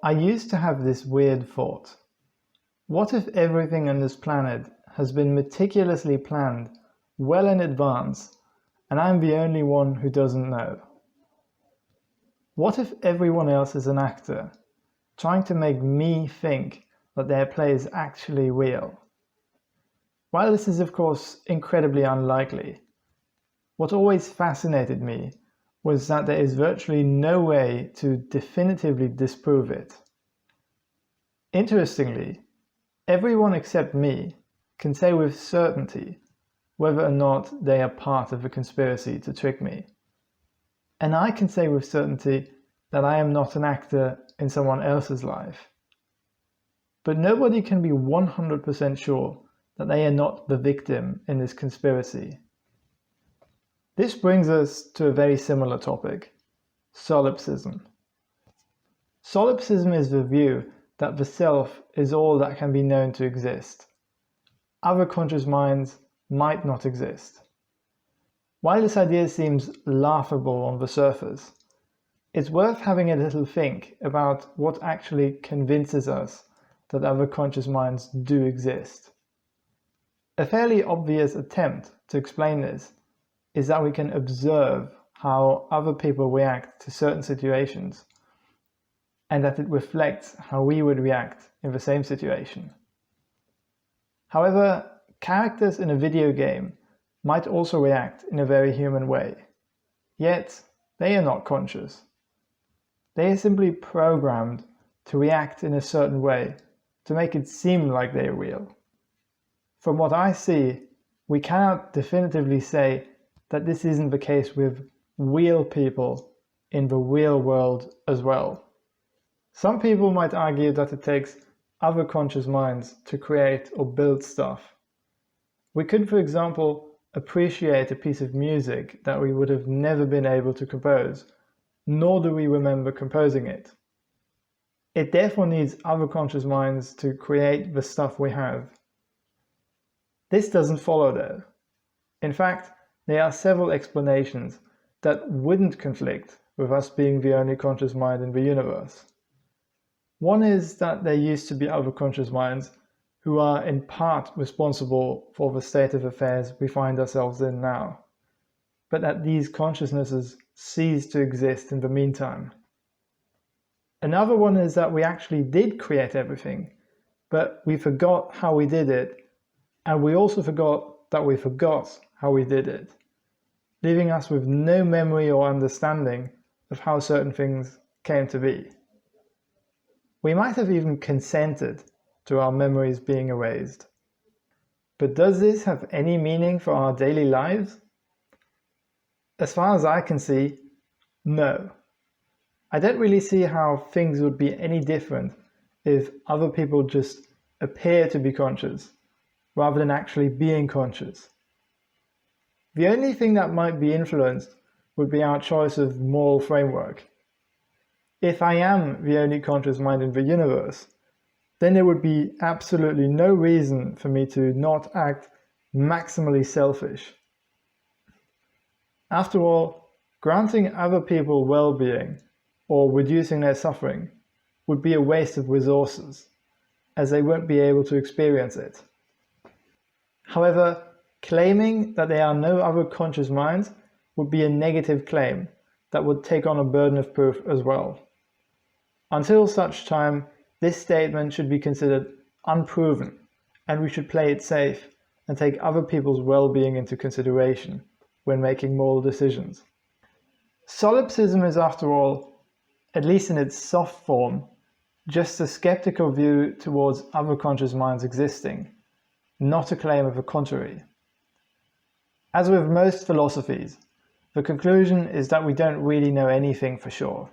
I used to have this weird thought. What if everything on this planet has been meticulously planned well in advance and I'm the only one who doesn't know? What if everyone else is an actor, trying to make me think that their play is actually real? While this is of course incredibly unlikely, what always fascinated me was that there is virtually no way to definitively disprove it. Interestingly, everyone except me can say with certainty whether or not they are part of a conspiracy to trick me. And I can say with certainty that I am not an actor in someone else's life. But nobody can be 100% sure that they are not the victim in this conspiracy. This brings us to a very similar topic, solipsism. Solipsism is the view that the self is all that can be known to exist. Other conscious minds might not exist. While this idea seems laughable on the surface, it's worth having a little think about what actually convinces us that other conscious minds do exist. A fairly obvious attempt to explain this is that we can observe how other people react to certain situations, and that it reflects how we would react in the same situation. However, characters in a video game might also react in a very human way, yet they are not conscious. They are simply programmed to react in a certain way to make it seem like they are real. From what I see, we cannot definitively say that this isn't the case with real people in the real world as well. Some people might argue that it takes other conscious minds to create or build stuff. We could, for example, appreciate a piece of music that we would have never been able to compose, nor do we remember composing it. It therefore needs other conscious minds to create the stuff we have. This doesn't follow though. In fact, there are several explanations that wouldn't conflict with us being the only conscious mind in the universe. One is that there used to be other conscious minds who are in part responsible for the state of affairs we find ourselves in now, but that these consciousnesses ceased to exist in the meantime. Another one is that we actually did create everything, but we forgot how we did it, and we also forgot that we forgot how we did it, leaving us with no memory or understanding of how certain things came to be. We might have even consented to our memories being erased. But does this have any meaning for our daily lives? As far as I can see, no. I don't really see how things would be any different if other people just appear to be conscious, rather than actually being conscious. The only thing that might be influenced would be our choice of moral framework. If I am the only conscious mind in the universe, then there would be absolutely no reason for me to not act maximally selfish. After all, granting other people well-being or reducing their suffering would be a waste of resources, as they won't be able to experience it. However, claiming that there are no other conscious minds would be a negative claim that would take on a burden of proof as well. Until such time, this statement should be considered unproven, and we should play it safe and take other people's well-being into consideration when making moral decisions. Solipsism is, after all, at least in its soft form, just a skeptical view towards other conscious minds existing, not a claim of the contrary. As with most philosophies, the conclusion is that we don't really know anything for sure.